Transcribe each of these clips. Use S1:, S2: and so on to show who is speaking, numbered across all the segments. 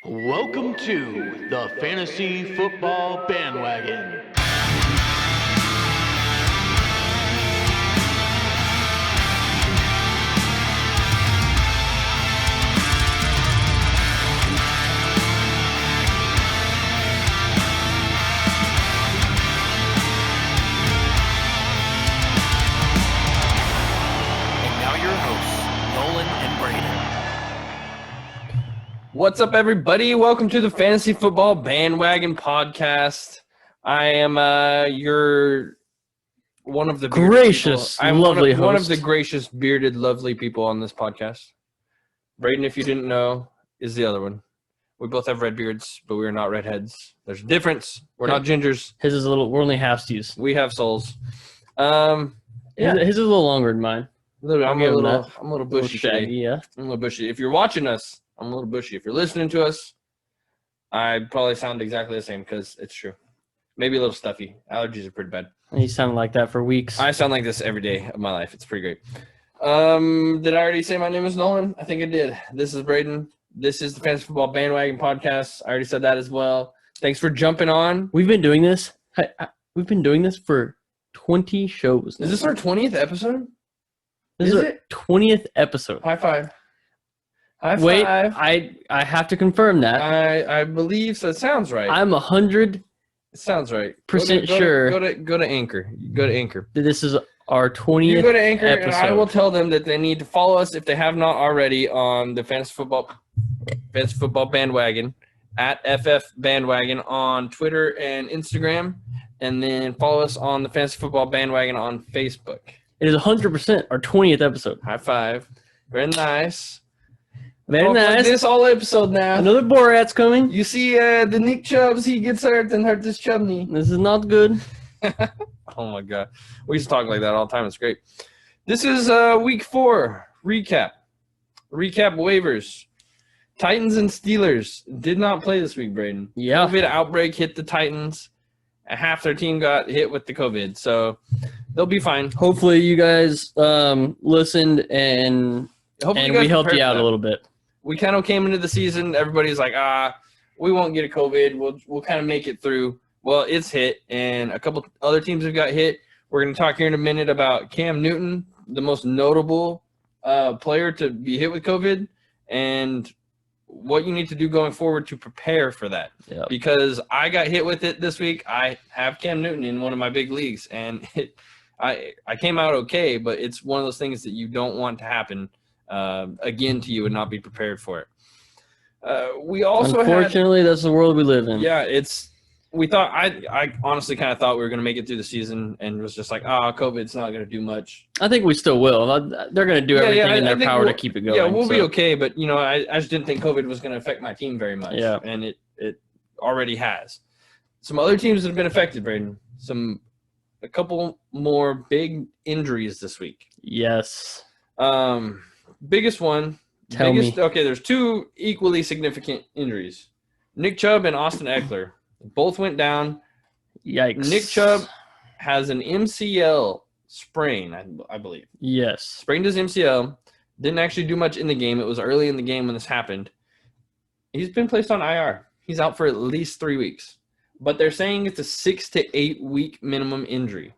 S1: Welcome to the Fantasy Football Bandwagon. And now your hosts, Nolan and Braden.
S2: What's up, everybody? Welcome to the Fantasy Football Bandwagon podcast. I am your one of the
S3: gracious,
S2: I'm
S3: lovely
S2: one of
S3: host.
S2: the gracious, bearded, lovely people on this podcast. Braden, if you didn't know, is the other one. We both have red beards, but we are not redheads. There's a difference. We're not gingers.
S3: His is we're only halfsies.
S2: We have souls.
S3: His is a little longer than mine.
S2: I'm a
S3: give him
S2: little
S3: that.
S2: bushy.
S3: A little shaggy,
S2: today.
S3: yeah.
S2: I'm a little bushy. If you're watching us, I'm a little bushy. If you're listening to us, I probably sound exactly the same because it's true. Maybe a little stuffy. Allergies are pretty bad.
S3: He sounded like that for weeks.
S2: I sound like this every day of my life. It's pretty great. Did I already say my name is Nolan? I think I did. This is Braden. This is the Fantasy Football Bandwagon podcast. I already said that as well. Thanks for jumping on.
S3: We've been doing this. We've been doing this for 20 shows.
S2: Is this our 20th episode?
S3: This
S2: is
S3: our
S2: it?
S3: 20th episode.
S2: High five. High
S3: Wait,
S2: five.
S3: I have to confirm that.
S2: I believe so. It sounds right.
S3: I'm 100%
S2: It sounds right.
S3: sure
S2: Go to Anchor. Go to Anchor.
S3: that this is our 20th
S2: You go to Anchor,
S3: episode.
S2: and I will tell them that they need to follow us if they have not already on the Fantasy Football Bandwagon at FF Bandwagon on Twitter and Instagram, and then follow us on the Fantasy Football Bandwagon on Facebook.
S3: It is 100% our 20th episode.
S2: High five. Very nice.
S3: Very
S2: Like
S3: nice.
S2: this all episode now.
S3: Another Borat's coming.
S2: You see the Nick Chubbs, he gets hurt and hurt this Chubney.
S3: This is not good.
S2: Oh my god. We used to talk like that all the time. It's great. This is week 4 recap. Recap waivers. Titans and Steelers did not play this week, Braden.
S3: Yeah.
S2: COVID outbreak hit the Titans. Half their team got hit with the COVID, so they'll be fine.
S3: Hopefully you guys listened and
S2: Hopefully
S3: we
S2: guys
S3: helped
S2: prepared
S3: you out
S2: for that.
S3: a little bit.
S2: We kind of came into the season. Everybody's like, we won't get a COVID. We'll kind of make it through. Well, it's hit, and a couple other teams have got hit. We're going to talk here in a minute about Cam Newton, the most notable player to be hit with COVID, and what you need to do going forward to prepare for that.
S3: Yep.
S2: Because I got hit with it this week. I have Cam Newton in one of my big leagues, and I came out okay, but it's one of those things that you don't want to happen again to you and not be prepared for it. We also
S3: Unfortunately, that's the world we live in.
S2: we thought I honestly kind of thought we were going to make it through the season and was just like, COVID's not going to do much.
S3: I think we still will. They're going to do everything in their
S2: think
S3: power to keep it going.
S2: Yeah, we'll be okay, but I just didn't think COVID was going to affect my team very much.
S3: Yeah.
S2: And it already has. Some other teams that have been affected, Braden. A couple more big injuries this week.
S3: Yes.
S2: Biggest one.
S3: Tell me.
S2: Okay, there's 2 equally significant injuries. Nick Chubb and Austin Eckler both went down.
S3: Yikes.
S2: Nick Chubb has an MCL sprain, I believe.
S3: Yes.
S2: Sprained his MCL. Didn't actually do much in the game. It was early in the game when this happened. He's been placed on IR. He's out for at least 3 weeks. But they're saying it's a 6 to 8 week minimum injury.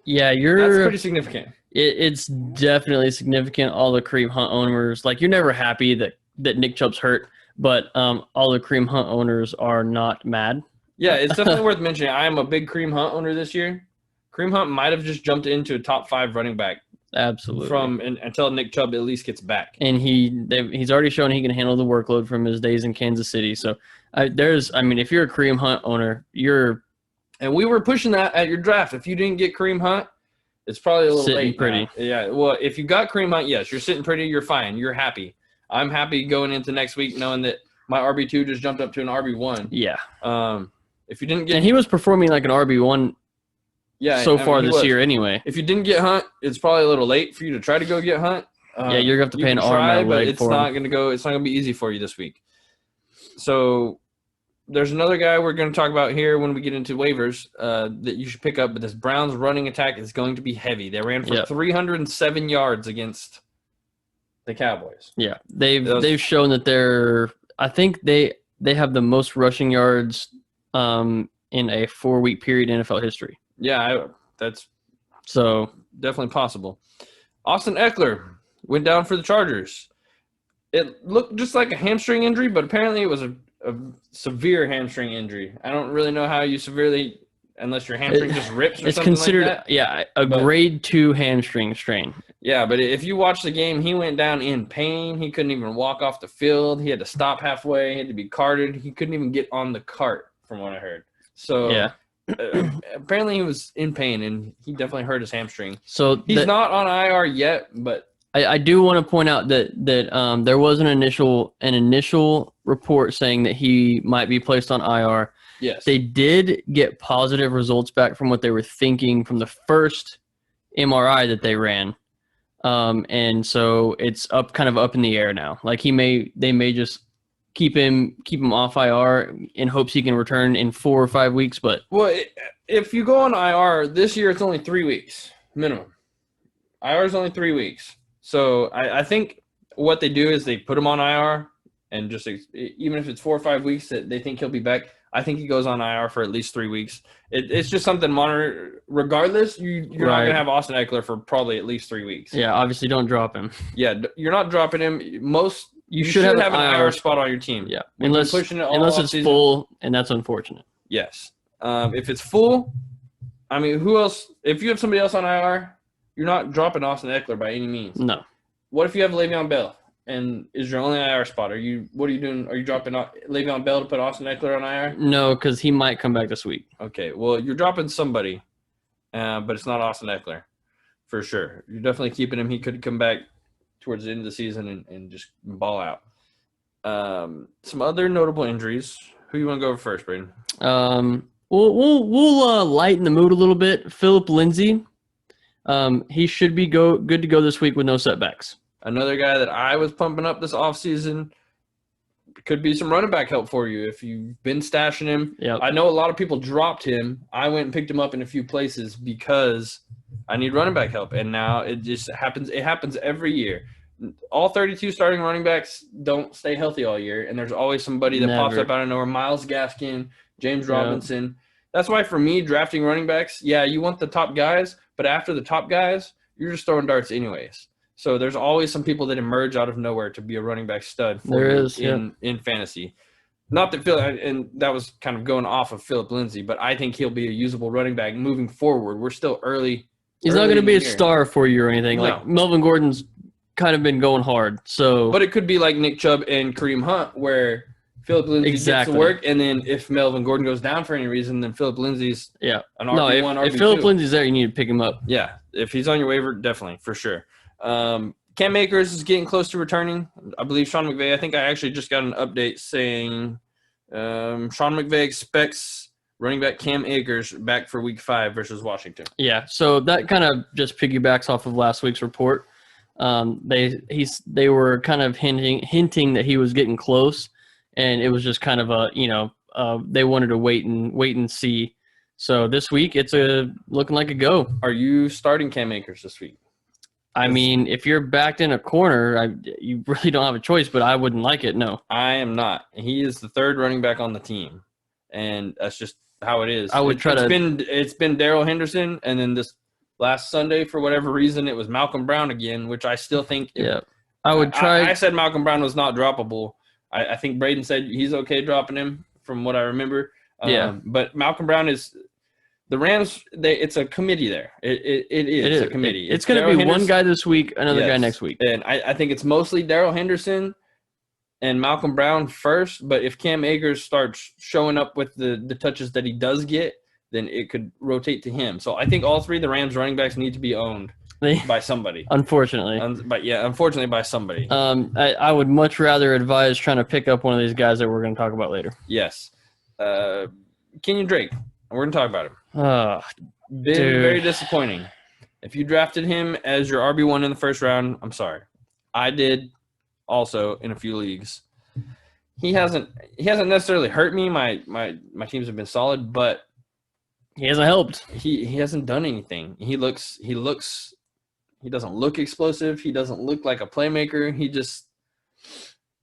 S3: Yeah,
S2: That's pretty significant.
S3: It's definitely significant. All the Kareem Hunt owners, you're never happy that Nick Chubb's hurt, but all the Kareem Hunt owners are not mad.
S2: Yeah, it's definitely worth mentioning. I am a big Kareem Hunt owner this year. Kareem Hunt might have just jumped into a top 5 running back
S3: Absolutely.
S2: until Nick Chubb at least gets back.
S3: And he's already shown he can handle the workload from his days in Kansas City. So if you're a Kareem Hunt owner,
S2: And we were pushing that at your draft. If you didn't get Kareem Hunt, it's probably a little
S3: Sitting
S2: late.
S3: pretty.
S2: Now. Yeah. Well, if you got Kareem Hunt, yes, you're sitting pretty. You're fine. You're happy. I'm happy going into next week knowing that my RB2 just jumped up to an RB1.
S3: yeah.
S2: If you didn't get,
S3: And he was performing like an RB1 so far
S2: he
S3: this
S2: was.
S3: year anyway.
S2: If you didn't get Hunt, it's probably a little late for you to try to go get Hunt.
S3: Yeah, you're going to have to pay
S2: you
S3: an
S2: can
S3: arm
S2: try,
S3: and a
S2: but
S3: leg
S2: it's
S3: for
S2: not
S3: him.
S2: going to go. It's not going to be easy for you this week. So there's another guy we're going to talk about here when we get into waivers that you should pick up. But this Browns running attack is going to be heavy. They ran for 307 yards against the Cowboys.
S3: Yeah, they've shown that they're I think they have the most rushing yards in a 4-week period in NFL history.
S2: Yeah, that's
S3: So
S2: definitely possible. Austin Eckler went down for the Chargers. It looked just like a hamstring injury, but apparently it was a severe hamstring injury. I don't really know how you severely, unless your hamstring just rips or
S3: it's
S2: something
S3: considered,
S2: like that.
S3: yeah, a grade 2 hamstring strain.
S2: Yeah, but if you watch the game, he went down in pain. He couldn't even walk off the field. He had to stop halfway. He had to be carted. He couldn't even get on the cart, from what I heard. So
S3: Yeah.
S2: apparently he was in pain, and he definitely hurt his hamstring.
S3: So
S2: He's not on IR yet, but
S3: I do want to point out that there was an initial report saying that he might be placed on IR.
S2: yes.
S3: They did get positive results back from what they were thinking from the first MRI that they ran. And so it's kind of up in the air now. Like they may just keep him off IR in hopes he can return in 4 or 5 weeks. But
S2: Well, if you go on IR this year, it's only 3 weeks minimum. IR is only 3 weeks. So I think what they do is they put him on IR, and just even if it's 4 or 5 weeks that they think he'll be back, I think he goes on IR for at least 3 weeks. It's just something to monitor. Regardless, you're not
S3: Right.
S2: going to have Austin Eckler for probably at least 3 weeks.
S3: yeah, obviously don't drop him.
S2: Yeah, you're not dropping him. You
S3: should
S2: should
S3: have
S2: have an
S3: an
S2: IR spot on your team.
S3: Yeah,
S2: We've been
S3: unless
S2: pushing it all
S3: it's
S2: offseason.
S3: full, and that's unfortunate.
S2: Yes. If it's full, I mean, who else? If you have somebody else on IR, you're not dropping Austin Eckler by any means.
S3: No.
S2: What if you have Le'Veon Bell and is your only IR spot? What are you doing? Are you dropping Le'Veon Bell to put Austin Eckler on IR?
S3: No, because he might come back this week.
S2: Okay, well, you're dropping somebody, but it's not Austin Eckler for sure. You're definitely keeping him. He could come back towards the end of the season and just ball out. Some other notable injuries. Who you want to go over first, Braden?
S3: We'll lighten the mood a little bit. Philip Lindsay, he should be good to go this week with no setbacks.
S2: Another guy that I was pumping up this offseason. Could be some running back help for you if you've been stashing him.
S3: Yep.
S2: I know a lot of people dropped him. I went and picked him up in a few places because I need running back help, and now it just happens. It happens every year. All 32 starting running backs don't stay healthy all year, and there's always somebody that pops up out of nowhere. Miles Gaskin, James Robinson. That's why for me, drafting running backs, yeah, you want the top guys, but after the top guys, you're just throwing darts anyways. So there's always some people that emerge out of nowhere to be a running back stud in fantasy. Not that and that was kind of going off of Philip Lindsay, but I think he'll be a usable running back moving forward. We're still early.
S3: He's not going to be a star for you or anything.
S2: No.
S3: Like Melvin Gordon's kind of been going hard. So,
S2: but it could be like Nick Chubb and Kareem Hunt, where Philip Lindsay gets to work, and then if Melvin Gordon goes down for any reason, then Philip Lindsay's an RB1, RB2.
S3: If Philip Lindsay's there, you need to pick him up.
S2: Yeah, if he's on your waiver, definitely, for sure. Cam Akers is getting close to returning. I believe Sean McVay, I think I actually just got an update saying Sean McVay expects running back Cam Akers back for week 5 versus Washington.
S3: Yeah, so that kind of just piggybacks off of last week's report. They were kind of hinting that he was getting close, and it was just kind of they wanted to wait and see. So this week it's looking like a go.
S2: Are you starting Cam Akers this week?
S3: I mean, if you're backed in a corner, you really don't have a choice, but I wouldn't like it, no.
S2: I am not. He is the third running back on the team, and that's just how it is. It's been Darrell Henderson, and then this last Sunday, for whatever reason, it was Malcolm Brown again, which I still think.
S3: Yeah, I would try.
S2: I said Malcolm Brown was not droppable. I think Braden said he's okay dropping him, from what I remember. But Malcolm Brown is. The Rams, it's a committee there. It is a committee.
S3: It's going to be one guy this week, another guy next week.
S2: And I think it's mostly Darrell Henderson and Malcolm Brown first. But if Cam Akers starts showing up with the touches that he does get, then it could rotate to him. So I think all three of the Rams running backs need to be owned by somebody.
S3: Unfortunately.
S2: Unfortunately by somebody.
S3: I would much rather advise trying to pick up one of these guys that we're going to talk about later.
S2: Yes. Kenyon Drake. We're going to talk about him.
S3: Dude.
S2: Very disappointing. If you drafted him as your RB1 in the first round, I'm sorry. I did also in a few leagues. He hasn't necessarily hurt me. My teams have been solid, but
S3: he hasn't helped.
S2: He hasn't done anything. He doesn't look explosive. He doesn't look like a playmaker.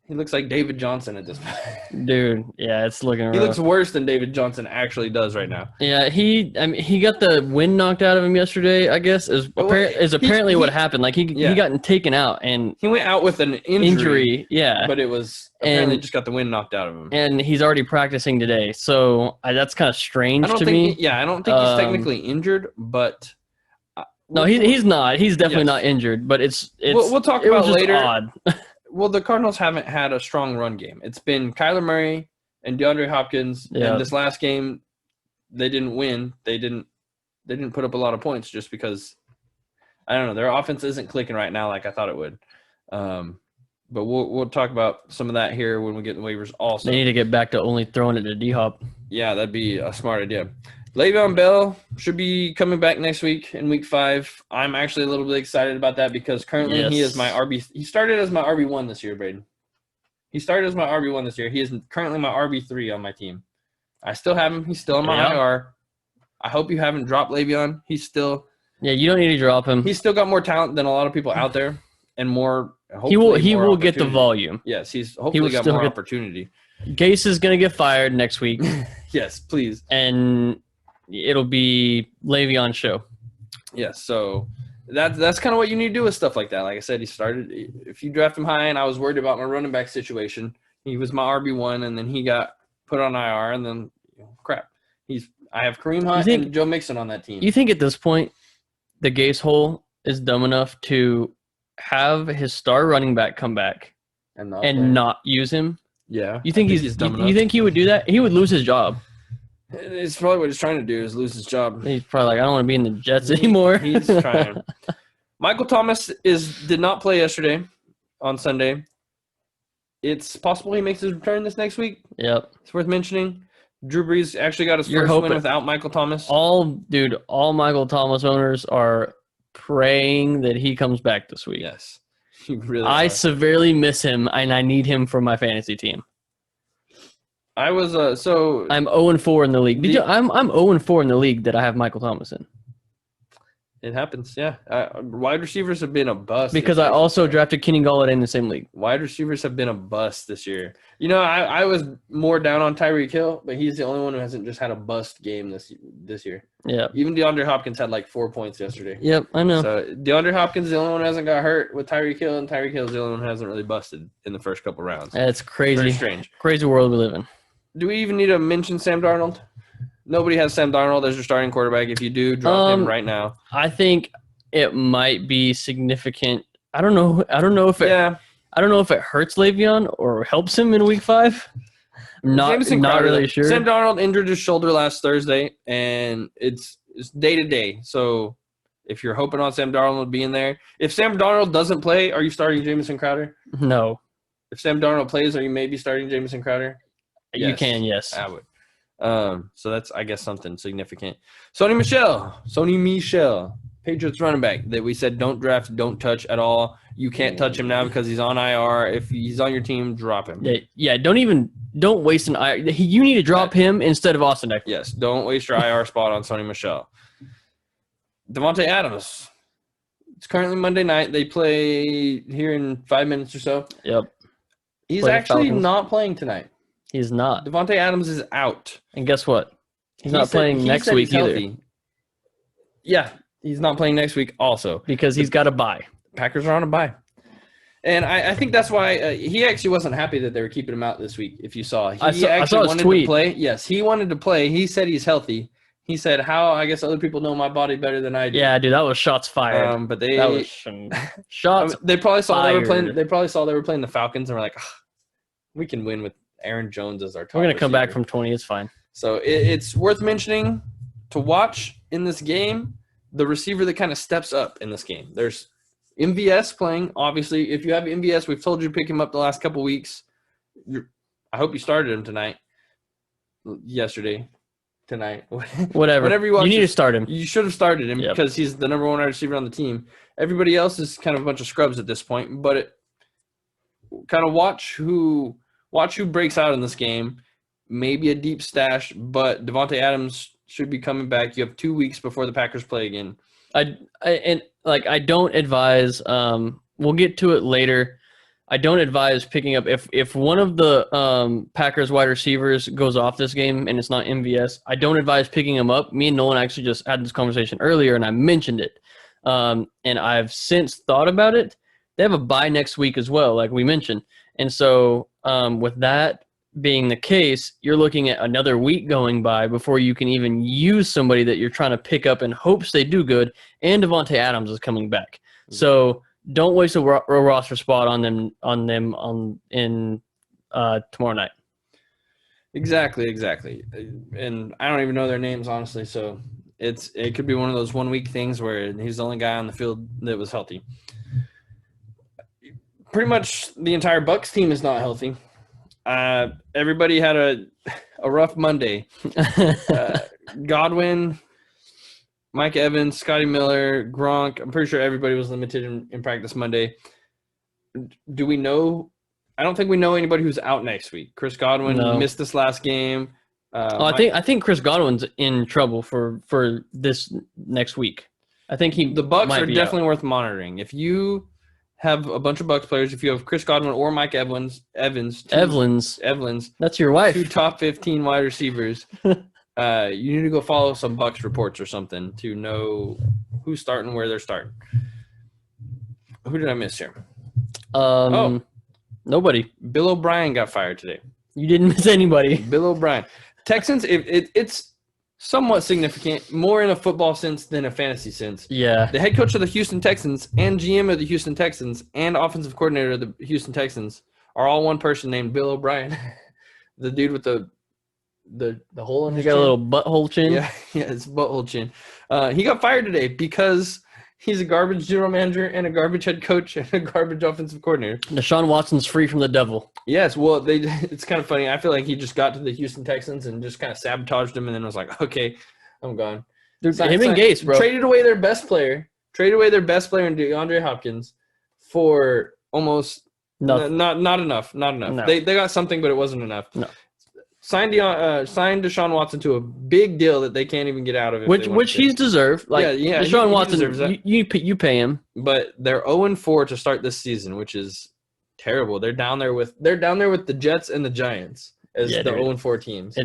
S2: He looks like David Johnson at this point.
S3: Dude, yeah, it's looking rough.
S2: He looks worse than David Johnson actually does right now.
S3: Yeah, he got the wind knocked out of him yesterday, I guess, is apparently what happened. Like, he got taken out, and
S2: he went out with an injury.
S3: Yeah.
S2: But it was apparently just got the wind knocked out of him.
S3: And he's already practicing today, so that's kind of strange to me.
S2: I don't think he's technically injured, but...
S3: No, he's not. He's definitely not injured, but it's
S2: we'll talk about it later.
S3: Odd.
S2: Well, the Cardinals haven't had a strong run game. It's been Kyler Murray and DeAndre Hopkins. Yeah. And this last game, they didn't win. They didn't put up a lot of points just because, I don't know, their offense isn't clicking right now like I thought it would. But we'll talk about some of that here when we get the waivers also.
S3: They need to get back to only throwing it to D-Hop.
S2: Yeah, that'd be a smart idea. Le'Veon Bell should be coming back next week in week 5. I'm actually a little bit excited about that because currently he is my RB. He started as my RB1 this year, Braden. He started as my RB1 this year. He is currently my RB3 on my team. I still have him. He's still on my IR. I hope you haven't dropped Le'Veon. He's still.
S3: Yeah, you don't need to drop him.
S2: He's still got more talent than a lot of people out there, and more.
S3: He will get the volume.
S2: Yes, he's hopefully got more opportunity.
S3: Gase is gonna get fired next week.
S2: Yes, please.
S3: And it'll be Le'Veon's show.
S2: Yes, so that's kind of what you need to do with stuff like that. Like I said, he started. If you draft him high, and I was worried about my running back situation, he was my RB1, and then he got put on IR, and then crap. I have Kareem Hunt and Joe Mixon on that team.
S3: You think at this point, the Gase hole is dumb enough to have his star running back come back and not use him?
S2: Yeah.
S3: You think he's dumb enough? You think he would do that? He would lose his job.
S2: It's probably what he's trying to do is lose his job.
S3: He's probably like, I don't want to be in the Jets anymore.
S2: He's trying. Michael Thomas did not play yesterday on Sunday. It's possible he makes his return this next week.
S3: Yep.
S2: It's worth mentioning. Drew Brees actually got his first win without Michael Thomas.
S3: All Michael Thomas owners are praying that he comes back this week.
S2: Yes. Really
S3: I severely miss him, and I need him for my fantasy team.
S2: I was I'm
S3: 0-4 in the league. I'm 0-4 in the league that I have Michael Thomas in.
S2: It happens, yeah. Wide receivers have been a bust.
S3: Because I also drafted Kenny Golladay in the same league.
S2: Wide receivers have been a bust this year. You know, I was more down on Tyreek Hill, but he's the only one who hasn't just had a bust game this year.
S3: Yeah.
S2: Even DeAndre Hopkins had like 4 points yesterday.
S3: Yep, I know.
S2: So DeAndre Hopkins is the only one who hasn't got hurt with Tyreek Hill, and Tyreek Hill is the only one who hasn't really busted in the first couple rounds.
S3: That's crazy.
S2: Very strange.
S3: Crazy world we live in.
S2: Do we even need to mention Sam Darnold? Nobody has Sam Darnold as your starting quarterback. If you do, drop him right now.
S3: I think it might be significant. I don't know if it hurts Le'Veon or helps him in week 5. I'm not really sure.
S2: Sam Darnold injured his shoulder last Thursday, and it's day to day. So if you're hoping on Sam Darnold being there, if Sam Darnold doesn't play, are you starting Jamison Crowder?
S3: No.
S2: If Sam Darnold plays, are you maybe starting Jamison Crowder?
S3: Yes. You can, yes.
S2: I would. So that's, I guess, something significant. Sony Michel, Patriots running back that we said don't draft, don't touch at all. You can't touch him now because he's on IR. If he's on your team, drop him.
S3: Yeah. Don't waste an IR. You need to drop him instead of Austin Eckler.
S2: Yes, don't waste your IR spot on Sony Michel. Devontae Adams. It's currently Monday night. They play here in 5 minutes or so.
S3: Yep.
S2: He's actually not playing tonight.
S3: He's not.
S2: Devontae Adams is out.
S3: And guess what? He's not playing next week either.
S2: Yeah, he's not playing next week also.
S3: Because he's got a bye.
S2: Packers are on a bye. And I think that's why he actually wasn't happy that they were keeping him out this week, if you saw.
S3: I saw his tweet.
S2: To play. Yes, he wanted to play. He said he's healthy. He said, I guess other people know my body better than I do.
S3: Yeah, dude, that was shots fired.
S2: But
S3: that was shots
S2: they probably saw fired. They probably saw they were playing the Falcons and were like, we can win with Aaron Jones as our top
S3: We're going to come
S2: receiver.
S3: back from 20. It's fine.
S2: So it's worth mentioning to watch in this game the receiver that kind of steps up in this game. There's MVS playing. Obviously, if you have MVS, we've told you to pick him up the last couple weeks. I hope you started him tonight. Whatever. Whenever you
S3: need to start him.
S2: You should have started him because he's the number 1 wide receiver on the team. Everybody else is kind of a bunch of scrubs at this point, but kind of watch who breaks out in this game. Maybe a deep stash, but Devontae Adams should be coming back. You have 2 weeks before the Packers play again.
S3: I don't advise. We'll get to it later. I don't advise picking up if one of the Packers wide receivers goes off this game and it's not MVS. I don't advise picking him up. Me and Nolan actually just had this conversation earlier, and I mentioned it. And I've since thought about it. They have a bye next week as well, like we mentioned. And so with that being the case, you're looking at another week going by before you can even use somebody that you're trying to pick up in hopes they do good. And Devontae Adams is coming back. So don't waste a roster spot on them in tomorrow night.
S2: Exactly. And I don't even know their names, honestly. So it could be one of those 1 week things where he's the only guy on the field that was healthy. Pretty much the entire Bucs team is not healthy. Everybody had a rough Monday. Godwin, Mike Evans, Scotty Miller, Gronk. I'm pretty sure everybody was limited in practice Monday. Do we know? I don't think we know anybody who's out next week. Chris Godwin missed this last game.
S3: I think Chris Godwin's in trouble for this next week. I think
S2: the Bucs are definitely worth monitoring. If you have a bunch of Bucs players, if you have Chris Godwin or Mike Evans,
S3: that's your wife.
S2: 2 top 15 wide receivers. You need to go follow some Bucs reports or something to know who's starting, where they're starting. Who did I miss here?
S3: Nobody.
S2: Bill O'Brien got fired today.
S3: You didn't miss anybody.
S2: Bill O'Brien. Texans, it's somewhat significant, more in a football sense than a fantasy sense.
S3: Yeah.
S2: The head coach of the Houston Texans and GM of the Houston Texans and offensive coordinator of the Houston Texans are all one person named Bill O'Brien. The dude with the hole in his chin.
S3: He got a little butthole chin.
S2: Yeah, it's butthole chin. He got fired today because he's a garbage general manager and a garbage head coach and a garbage offensive coordinator.
S3: Deshaun Watson's free from the devil.
S2: Yes, well, it's kind of funny. I feel like he just got to the Houston Texans and just kind of sabotaged them and then was like, okay, I'm gone.
S3: Dude, him and Gase, bro.
S2: Traded away their best player in DeAndre Hopkins for almost
S3: nothing.
S2: Not enough. No. They got something, but it wasn't enough.
S3: No.
S2: Signed Deshaun Watson to a big deal that they can't even get out of it.
S3: Which he's deserved. Like Deshaun Watson, you pay him.
S2: But they're 0-4 to start this season, which is terrible. They're down there with the Jets and the Giants as the 0-4 teams.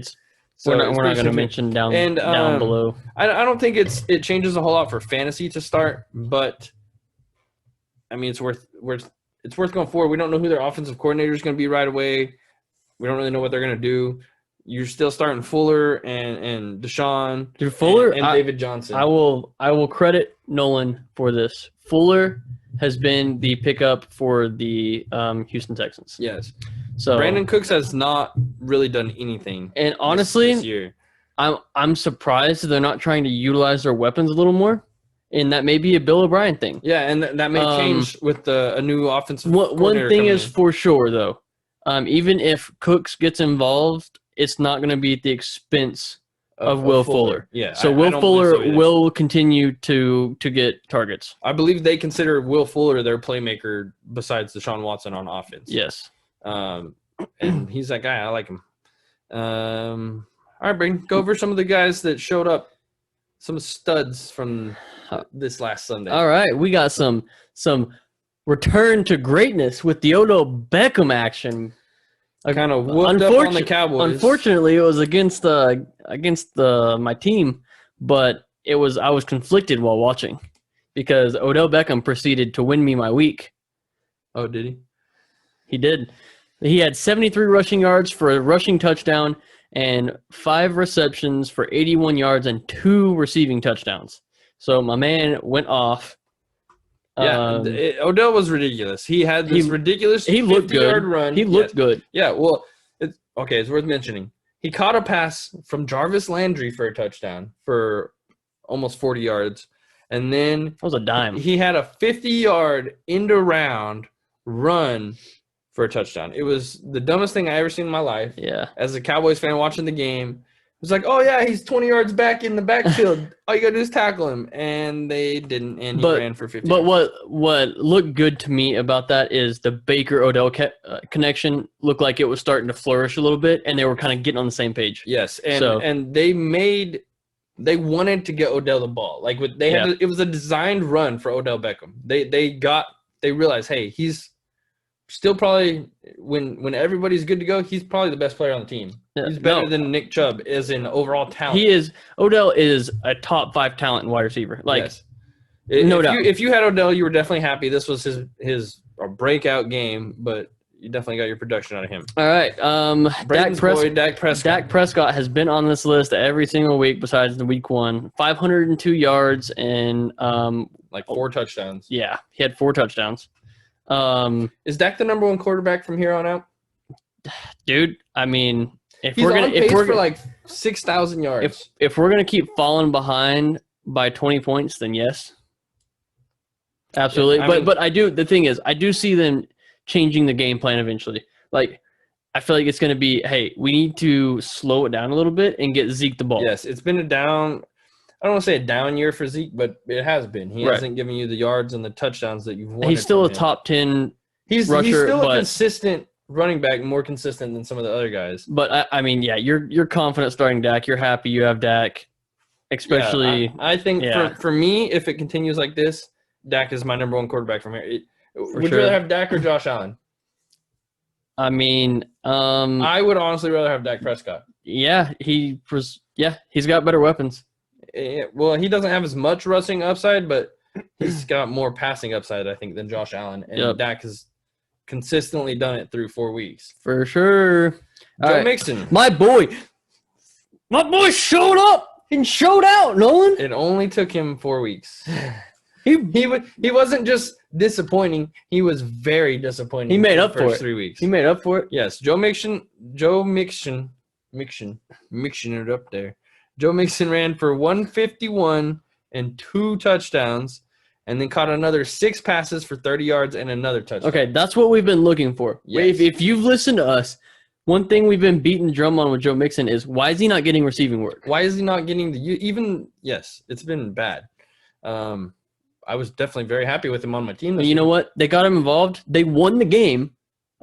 S3: We're not going to mention down below.
S2: I don't think it changes a whole lot for fantasy to start, but I mean it's worth going forward. We don't know who their offensive coordinator is going to be right away. We don't really know what they're going to do. You're still starting Fuller and Deshaun.
S3: Dude, Fuller
S2: and David Johnson.
S3: I will credit Nolan for this. Fuller has been the pickup for the Houston Texans.
S2: Yes.
S3: So
S2: Brandon Cooks has not really done anything.
S3: And honestly,
S2: this year.
S3: I'm surprised they're not trying to utilize their weapons a little more. And that may be a Bill O'Brien thing.
S2: Yeah, and that may change with a new offensive
S3: One thing is for sure, though. Even if Cooks gets involved, it's not going to be at the expense of Will Fuller.
S2: Yeah.
S3: So Will Fuller will continue to get targets.
S2: I believe they consider Will Fuller their playmaker besides Deshaun Watson on offense.
S3: Yes.
S2: And he's that guy. I like him. All right, Braden, go over some of the guys that showed up, some studs from this last Sunday.
S3: All right, we got some return to greatness with the Odell Beckham action.
S2: I kind of whooped up on the Cowboys.
S3: Unfortunately, it was against my team, but I was conflicted while watching because Odell Beckham proceeded to win me my week.
S2: Oh, did he?
S3: He did. He had 73 rushing yards for a rushing touchdown and 5 receptions for 81 yards and 2 receiving touchdowns. So my man went off.
S2: Yeah, Odell was ridiculous. He had this ridiculous 50-yard run.
S3: He looked good.
S2: Yeah, well, it's worth mentioning. He caught a pass from Jarvis Landry for a touchdown for almost 40 yards. And then
S3: that was a dime.
S2: He had a 50-yard end-around run for a touchdown. It was the dumbest thing I ever seen in my life.
S3: Yeah.
S2: As a Cowboys fan watching the game, it was like, oh, yeah, he's 20 yards back in the backfield. All you got to do is tackle him. And they didn't, and he ran for 50
S3: But what looked good to me about that is the Baker-Odell connection looked like it was starting to flourish a little bit, and they were kind of getting on the same page.
S2: Yes, and they wanted to get Odell the ball. Like it was a designed run for Odell Beckham. They realized, hey, he's still probably when everybody's good to go, he's probably the best player on the team.
S3: Yeah,
S2: He's better
S3: no.
S2: than Nick Chubb as in overall talent.
S3: He is. Odell is a top 5 talent in wide receiver. Like,
S2: yes.
S3: no doubt.
S2: If you had Odell, you were definitely happy. This was his breakout game, but you definitely got your production out of him.
S3: all right. Dak
S2: Prescott.
S3: Dak Prescott has been on this list every single week besides the week 1. 502 yards and
S2: Like 4 touchdowns.
S3: yeah, he had 4 touchdowns.
S2: Is Dak the number 1 quarterback from here on out?
S3: Dude, I mean, if
S2: He's
S3: we're gonna
S2: on pace
S3: if we're
S2: for
S3: gonna,
S2: like 6,000 yards.
S3: if we're gonna keep falling behind by 20 points, then yes, absolutely.
S2: Yeah,
S3: but I do. The thing is, I do see them changing the game plan eventually. Like, I feel like it's gonna be, hey, we need to slow it down a little bit and get Zeke the ball.
S2: Yes, it's been a down. I don't want to say a down year for Zeke, but it has been. He
S3: Right.
S2: hasn't given you the yards and the touchdowns that you've wanted.
S3: He's still a
S2: from him.
S3: top 10
S2: He's
S3: rusher,
S2: still a
S3: but-
S2: consistent running back, more consistent than some of the other guys.
S3: But I mean, yeah, you're confident starting Dak. You're happy you have Dak, especially.
S2: Yeah, I think
S3: yeah.
S2: for me, if it continues like this, Dak is my number 1 quarterback from here. Would
S3: sure.
S2: you rather have Dak or Josh Allen?
S3: I mean,
S2: I would honestly rather have Dak Prescott.
S3: yeah, he's got better weapons.
S2: Well, he doesn't have as much rushing upside, but he's got more passing upside, I think, than Josh Allen. And
S3: Yep.
S2: Dak has consistently done it through 4 weeks.
S3: For sure. All
S2: Joe
S3: right.
S2: Mixon.
S3: My boy showed up and showed out, Nolan.
S2: It only took him 4 weeks.
S3: He
S2: He wasn't just disappointing. He was very disappointing.
S3: He made
S2: for
S3: up
S2: the
S3: for
S2: first
S3: it.
S2: 3 weeks.
S3: he made up for it.
S2: Yes, Mixing it up there. Joe Mixon ran for 151 and 2 touchdowns, and then caught another 6 passes for 30 yards and another touchdown.
S3: Okay, that's what we've been looking for.
S2: Yes.
S3: If you've listened to us, one thing we've been beating the drum on with Joe Mixon is why is he not getting receiving work?
S2: Why is he not getting yes, it's been bad. I was definitely very happy with him on my team.
S3: And you know what? They got him involved. They won the game.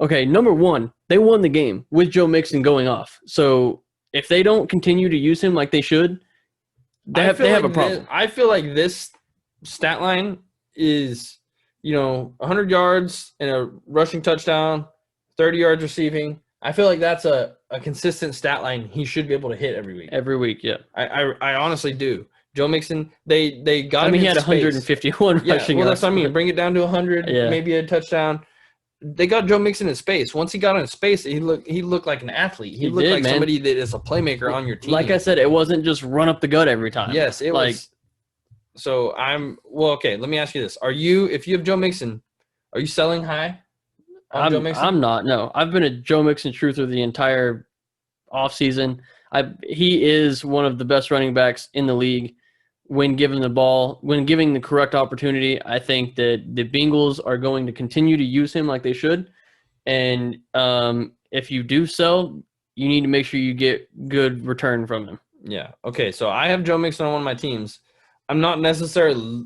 S3: Okay, number 1, they won the game with Joe Mixon going off. So if they don't continue to use him like they should, they have a problem.
S2: I feel like this stat line is, 100 yards and a rushing touchdown, 30 yards receiving. I feel like that's a consistent stat line he should be able to hit every week.
S3: Every week, yeah.
S2: I honestly do. Joe Mixon, they got him
S3: he
S2: in
S3: had
S2: space.
S3: 151
S2: Yeah,
S3: rushing
S2: well,
S3: yards.
S2: that's what I mean. Bring it down to 100,
S3: Yeah.
S2: maybe a touchdown. They got Joe Mixon in space. Once he got in space, he looked like an athlete. He looked
S3: did,
S2: like
S3: man.
S2: somebody that is a playmaker on your team.
S3: Like I said, it wasn't just run up the gut every time.
S2: Yes, it was. So okay. Let me ask you this: if you have Joe Mixon, are you selling high on Joe Mixon?
S3: I'm not. No, I've been a Joe Mixon truther the entire offseason. He is one of the best running backs in the league when given the ball, when giving the correct opportunity. I think that the Bengals are going to continue to use him like they should. And if you do sell, you need to make sure you get good return from him.
S2: Yeah. Okay. So I have Joe Mixon on one of my teams. I'm not necessarily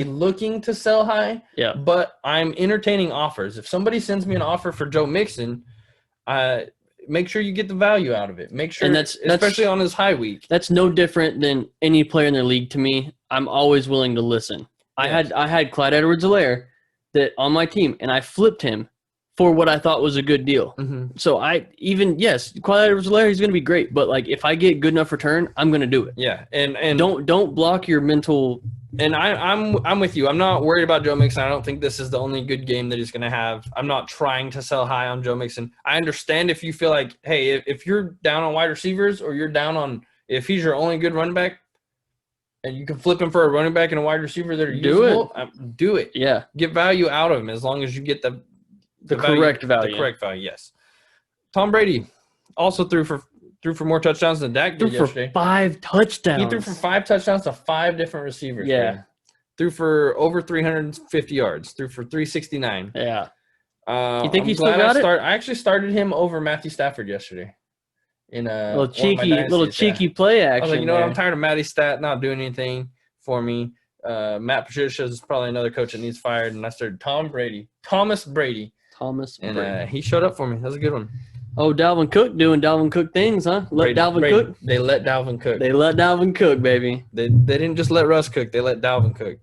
S2: looking to sell high.
S3: Yeah.
S2: But I'm entertaining offers. If somebody sends me an offer for Joe Mixon, make sure you get the value out of it. Make sure,
S3: And that's
S2: especially on his high week.
S3: That's no different than any player in their league to me. I'm always willing to listen.
S2: Yes.
S3: I had Clyde Edwards-Helaire that on my team, and I flipped him for what I thought was a good deal.
S2: Mm-hmm.
S3: So Clyde Edwards-Helaire, he's going to be great, but like if I get good enough return, I'm going to do it.
S2: Yeah, and
S3: Don't block your mental.
S2: And I'm with you. I'm not worried about Joe Mixon. I don't think this is the only good game that he's going to have. I'm not trying to sell high on Joe Mixon. I understand if you feel like, hey, if you're down on wide receivers or you're down on if he's your only good running back, and you can flip him for a running back and a wide receiver that are usable, do it.
S3: Yeah,
S2: Get value out of him as long as you get the
S3: correct value.
S2: The correct value, yes. Tom Brady also threw for more touchdowns than Dak did
S3: threw for
S2: yesterday.
S3: 5 touchdowns.
S2: He threw for 5 touchdowns to 5 different receivers.
S3: Yeah.
S2: Man. Threw for over 350 yards. Threw for 369.
S3: Yeah.
S2: You
S3: think he still got it?
S2: I actually started him over Matthew Stafford yesterday. In a
S3: little cheeky play action.
S2: I was like, you know what?
S3: there.
S2: I'm tired of Matty Stat not doing anything for me. Matt Patricia is probably another coach that needs fired, and I started Thomas Brady, and he showed up for me. That was a good one.
S3: Oh, Dalvin Cook doing Dalvin Cook things, huh? Dalvin Cook.
S2: They let Dalvin cook.
S3: They let Dalvin cook, baby.
S2: They didn't just let Russ cook. They let Dalvin cook.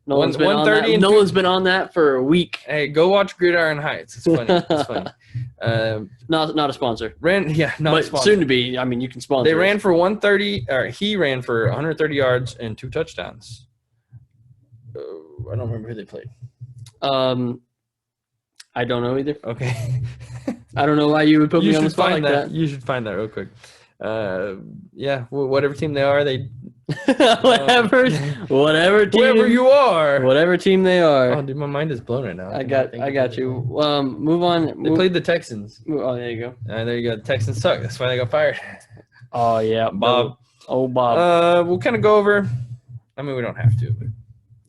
S3: Nolan's been on
S2: 130
S3: that.
S2: and
S3: Nolan's been on that for a week.
S2: Hey, go watch Gridiron Heights. It's funny. It's funny.
S3: Not a sponsor,
S2: Not
S3: but
S2: sponsored.
S3: soon to be. I mean, you can sponsor.
S2: They ran
S3: us.
S2: for 130, or he ran for 130 yards and 2 touchdowns. I don't remember who they played.
S3: I don't know either.
S2: Okay.
S3: I don't know why you would put me on the spot like that.
S2: You should find that real quick. Whatever team they are, they
S3: whatever team,
S2: whoever you are.
S3: whatever team they are.
S2: Oh, dude, my mind is blown right now.
S3: I got you. Move on.
S2: They played the Texans.
S3: Oh, there you go.
S2: There you go. The Texans suck. That's why they got fired.
S3: Oh yeah,
S2: Bob.
S3: Oh Bob.
S2: We'll kind of go over. I mean, we don't have to, but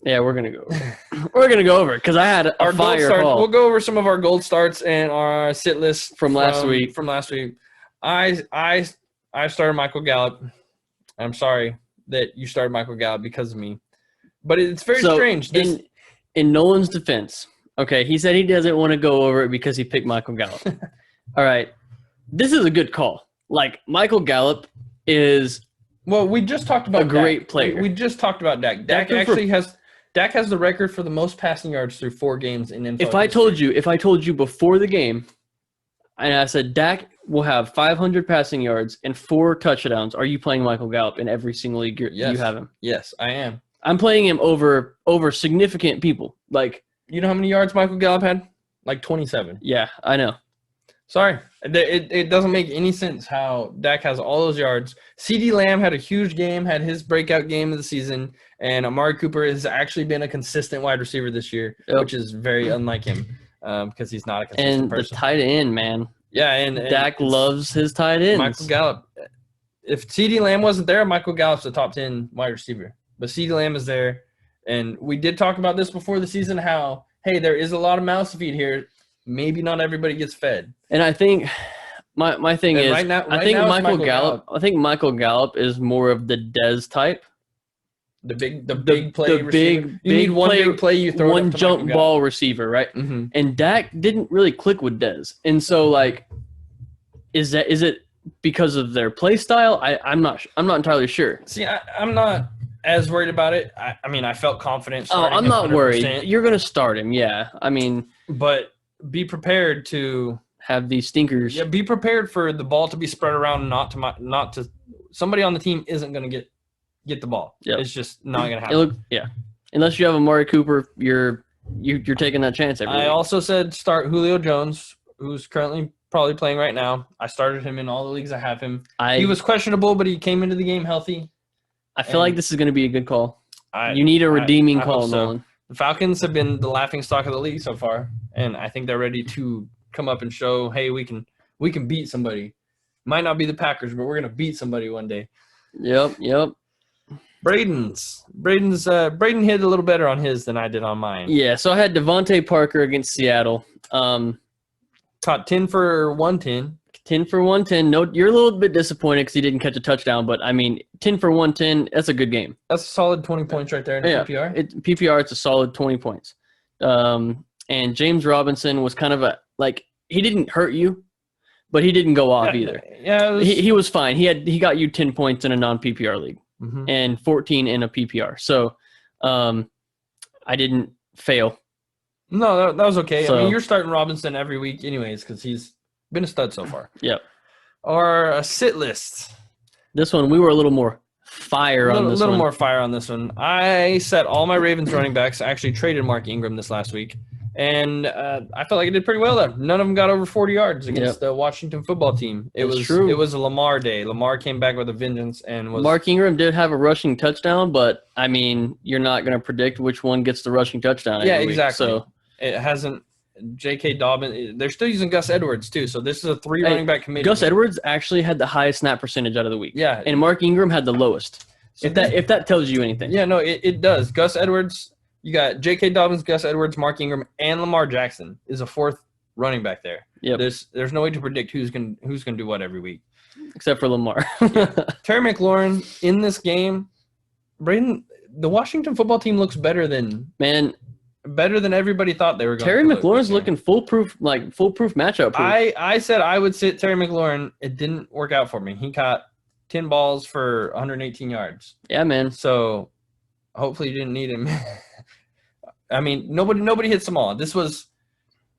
S3: Yeah, we're gonna go over. We're gonna go over because I had a
S2: our gold
S3: fire
S2: start.
S3: call.
S2: We'll go over some of our gold starts and our sit list
S3: From last week.
S2: From last week, I started Michael Gallup. I'm sorry that you started Michael Gallup because of me, but it's very strange.
S3: In Nolan's defense, okay, he said he doesn't want to go over it because he picked Michael Gallup. All right, this is a good call. Like Michael Gallup is
S2: we just talked about
S3: a great
S2: Dak.
S3: player.
S2: We just talked about Dak. Dak has the record for the most passing yards through 4 games in NFL.
S3: If I told you before the game, and I said Dak will have 500 passing yards and 4 touchdowns, are you playing Michael Gallup in every single league you have him?
S2: Yes, I am.
S3: I'm playing him over significant people. Like,
S2: you know how many yards Michael Gallup had? Like 27.
S3: yeah, I know.
S2: Sorry. It doesn't make any sense how Dak has all those yards. CeeDee Lamb had a huge game, had his breakout game of the season, and Amari Cooper has actually been a consistent wide receiver this year, which is very unlike him because he's not a consistent person.
S3: And the tight end, man.
S2: Yeah, and
S3: Dak loves his tight ends.
S2: Michael Gallup. If CeeDee Lamb wasn't there, Michael Gallup's a top 10 wide receiver. But CeeDee Lamb is there. And we did talk about this before the season, how, hey, there is a lot of mouths to feed here. Maybe not everybody gets fed.
S3: And I think my thing is, I think Michael
S2: Gallup.
S3: I think Michael Gallup is more of the Dez type.
S2: The big play receiver.
S3: Big,
S2: you need one big play, you throw
S3: one
S2: it up to
S3: jump
S2: Michael
S3: ball receiver, right?
S2: Mm-hmm.
S3: And Dak didn't really click with Dez. And so, like, is it because of their play style? I'm not entirely sure.
S2: See, I'm not as worried about it. I mean, I felt confident.
S3: I'm not
S2: 100%.
S3: worried. You're gonna start him, yeah. I mean,
S2: but be prepared to
S3: have these stinkers.
S2: Yeah, be prepared for the ball to be spread around. Not to somebody on the team isn't going to get the ball.
S3: Yep.
S2: It's just not going to happen.
S3: Unless you have Amari Cooper, you're taking that chance every week.
S2: I also said start Julio Jones, who's currently probably playing right now. I started him in all the leagues I have him. He was questionable, but he came into the game healthy.
S3: I feel like this is going to be a good call. You need a redeeming call, Nolan.
S2: The Falcons have been the laughing stock of the league so far, and I think they're ready to come up and show, hey, we can beat somebody. Might not be the Packers, but we're gonna beat somebody one day.
S3: Yep.
S2: Braden hit a little better on his than I did on mine.
S3: Yeah, so I had Devontae Parker against Seattle.
S2: Caught 10 for 110.
S3: 10 for 110. No, you're a little bit disappointed because he didn't catch a touchdown, but I mean, 10 for 110, that's a good game.
S2: That's a solid 20 points right there in PPR.
S3: PPR, it's a solid 20 points. And James Robinson was kind of he didn't hurt you, but he didn't go off either.
S2: Yeah,
S3: he was fine. He got you 10 points in a non-PPR league and 14 in a PPR. So I didn't fail.
S2: No, that was okay.
S3: So,
S2: I mean, you're starting Robinson every week anyways because he's been a stud so far.
S3: Yep.
S2: Our sit list.
S3: This one, we were a little more fire on this one.
S2: A little more fire on this one. I set all my Ravens running backs. I actually traded Mark Ingram this last week. And I felt like I did pretty well there. None of them got over 40 yards against the Washington football team. It was true. It was a Lamar day. Lamar came back with a vengeance and was.
S3: Mark Ingram did have a rushing touchdown, but I mean, you're not going to predict which one gets the rushing touchdown.
S2: Yeah, exactly.
S3: So
S2: it hasn't. J.K. Dobbins. They're still using Gus Edwards too. So this is a 3 running back committee.
S3: Gus Edwards actually had the highest snap percentage out of the week.
S2: Yeah,
S3: and Mark Ingram had the lowest. So if that tells you anything.
S2: Yeah, no, it does. Gus Edwards. You got J.K. Dobbins, Gus Edwards, Mark Ingram, and Lamar Jackson is a 4th running back there.
S3: Yep.
S2: There's no way to predict who's gonna do what every week,
S3: except for Lamar.
S2: Terry McLaurin in this game. Braden, the Washington football team looks better than everybody thought they were going.
S3: Terry McLaurin's looking foolproof matchup.
S2: I said I would sit Terry McLaurin. It didn't work out for me. He caught 10 balls for 118 yards.
S3: Yeah, man.
S2: So hopefully you didn't need him. I mean, nobody hits them all. This was,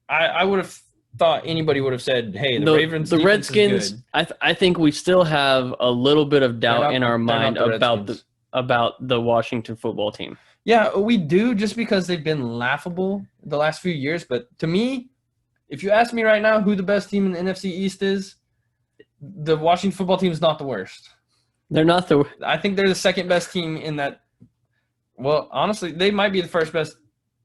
S2: I would have thought anybody would have said, hey, the Ravens,
S3: the
S2: defense
S3: Redskins.
S2: is good.
S3: I think we still have a little bit of doubt in our mind about the Washington football team.
S2: Yeah, we do, just because they've been laughable the last few years. But to me, if you ask me right now who the best team in the NFC East is, the Washington football team is not the worst.
S3: They're not the.
S2: I think they're the second best team in that. Well, honestly, they might be the first best.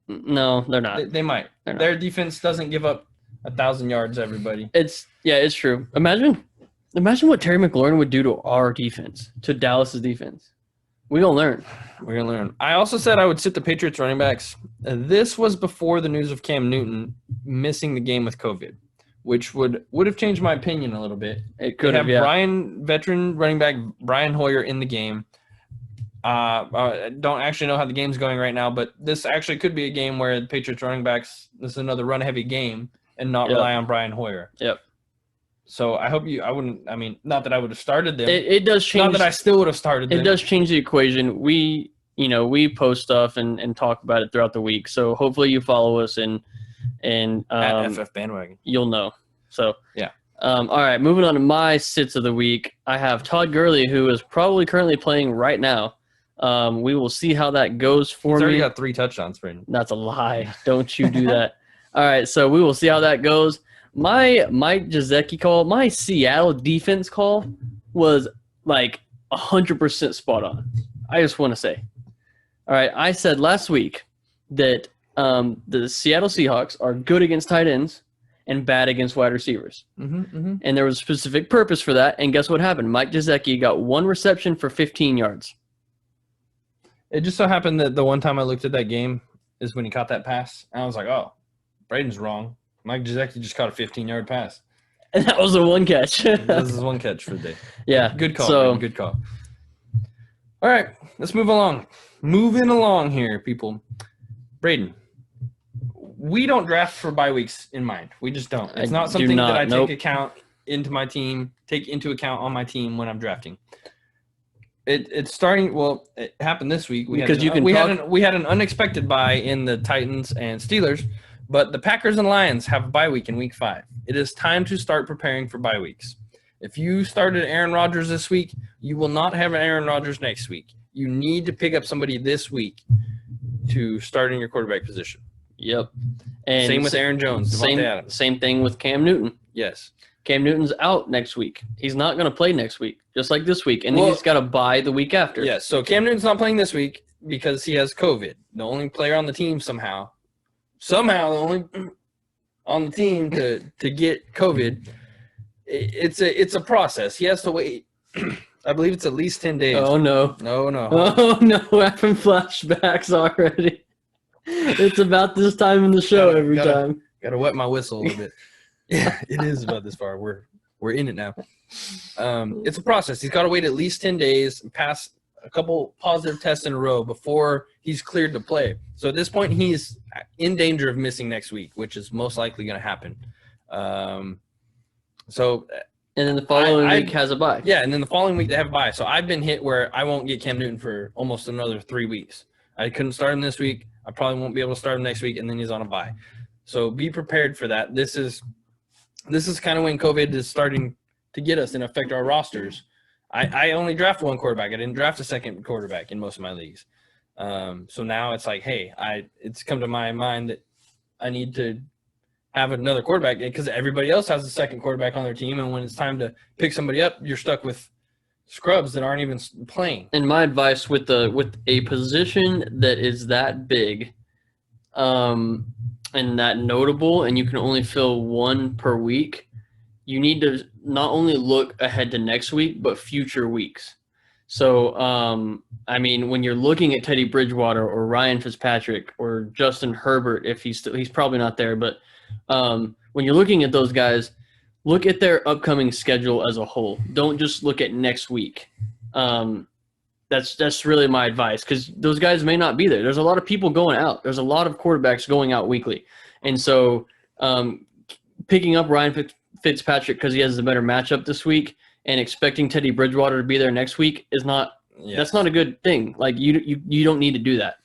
S3: No, they're not.
S2: They might. Their defense doesn't give up 1,000 yards, everybody.
S3: It's true. Imagine what Terry McLaurin would do to our defense, to Dallas's defense. We're going to learn. I also said I would sit the Patriots running backs. This was before the news of Cam Newton missing the game with COVID, which would have changed my opinion a little bit. It could have,
S2: veteran running back Brian Hoyer in the game. I don't actually know how the game's going right now, but this actually could be a game where the Patriots running backs, this is another run-heavy game, and not rely on Brian Hoyer.
S3: Yep.
S2: So I hope not that I would have started them.
S3: It does change.
S2: Not that I still would have started them.
S3: It does change the equation. We post stuff and talk about it throughout the week. So hopefully you follow us and
S2: at FF Bandwagon.
S3: You'll know. So
S2: yeah.
S3: All right, moving on to my sits of the week. I have Todd Gurley, who is probably currently playing right now. We will see how that goes for me.
S2: He's already got 3 touchdowns, Braden.
S3: That's a lie. Don't you do that. All right, so we will see how that goes. My Mike Gesicki call, my Seattle defense call was like 100% spot on. I just want to say. All right, I said last week that the Seattle Seahawks are good against tight ends and bad against wide receivers. And there was a specific purpose for that, and guess what happened? Mike Gesicki got 1 reception for 15 yards.
S2: It just so happened that the one time I looked at that game is when he caught that pass, and I was like, oh, Braden's wrong. Mike Gesicki just caught a 15-yard pass.
S3: And that was a 1 catch.
S2: This is 1 catch for the day.
S3: Yeah.
S2: Good call. So, good call. All right, let's move along. Moving along here, people. Braden, we don't draft for bye weeks in mind. We just don't. It's not something that I take into account on my team when I'm drafting. It's starting. Well, it happened this week. We had an unexpected bye in the Titans and Steelers, but the Packers and Lions have a bye week in Week 5. It is time to start preparing for bye weeks. If you started Aaron Rodgers this week, you will not have an Aaron Rodgers next week. You need to pick up somebody this week to start in your quarterback position.
S3: Yep. And
S2: same with Aaron Jones.
S3: Same thing with Cam Newton.
S2: Yes.
S3: Cam Newton's out next week. He's not going to play next week, just like this week. And then he's got to bye the week after.
S2: Yeah, so Cam Newton's not playing this week because he has COVID. The only player on the team somehow the only on the team to get COVID. It's a process. He has to wait. I believe it's at least 10 days.
S3: Oh, no.
S2: No.
S3: Oh, no. We're having flashbacks already. It's about this time in the show every time.
S2: Got to wet my whistle a little bit. Yeah, it is about this far. We're in it now. It's a process. He's got to wait at least 10 days and pass a couple positive tests in a row before he's cleared to play. So at this point, he's in danger of missing next week, which is most likely going to happen. And
S3: then the following week has a bye.
S2: Yeah, and then the following week they have a bye. So I've been hit where I won't get Cam Newton for almost another 3 weeks. I couldn't start him this week. I probably won't be able to start him next week, and then he's on a bye. So be prepared for that. This is kind of when COVID is starting to get us and affect our rosters. I only draft 1 quarterback. I didn't draft a second quarterback in most of my leagues. So now it's like, hey, it's come to my mind that I need to have another quarterback because everybody else has a second quarterback on their team, and when it's time to pick somebody up, you're stuck with scrubs that aren't even playing.
S3: And my advice with a position that is that big, and that notable, and you can only fill 1 per week, you need to not only look ahead to next week, but future weeks. So, when you're looking at Teddy Bridgewater or Ryan Fitzpatrick or Justin Herbert, if he's probably not there, but when you're looking at those guys, look at their upcoming schedule as a whole. Don't just look at next week. That's really my advice because those guys may not be there. There's a lot of people going out. There's a lot of quarterbacks going out weekly. And so picking up Ryan Fitzpatrick because he has a better matchup this week and expecting Teddy Bridgewater to be there next week is not – that's not a good thing. Like you don't need to do that.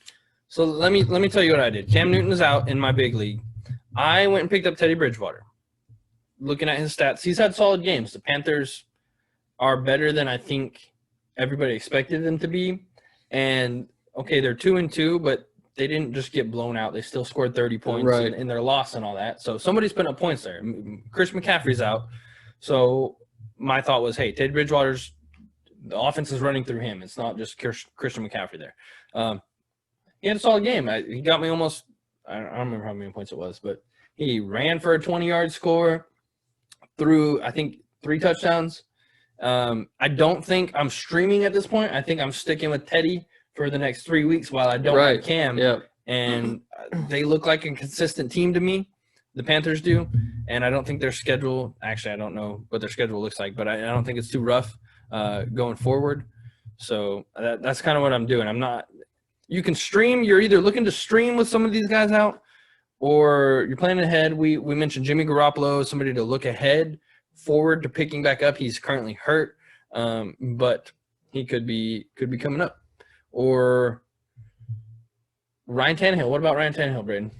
S2: So let me tell you what I did. Cam Newton is out in my big league. I went and picked up Teddy Bridgewater. Looking at his stats, he's had solid games. The Panthers are better than I think everybody expected them to be. And, okay, they're 2-2, but they didn't just get blown out. They still scored 30 points in their loss and all that. So somebody's putting up points there. Chris McCaffrey's out. So my thought was, hey, Teddy Bridgewater's – the offense is running through him. It's not just Christian McCaffrey there. He had a solid game. He got me almost – I don't remember how many points it was, but he ran for a 20-yard score, threw, I think, 3 touchdowns. I don't think I'm streaming at this point. I think I'm sticking with Teddy for the next 3 weeks while I don't have Cam.
S3: Yep.
S2: And they look like a consistent team to me. The Panthers do. And I don't think their schedule – actually, I don't know what their schedule looks like, but I don't think it's too rough going forward. So that's kind of what I'm doing. I'm not – you can stream. You're either looking to stream with some of these guys out or you're planning ahead. We mentioned Jimmy Garoppolo, somebody to look ahead forward to picking back up. He's currently hurt, but he could be coming up. Or Ryan Tannehill. What about Ryan Tannehill, Braden?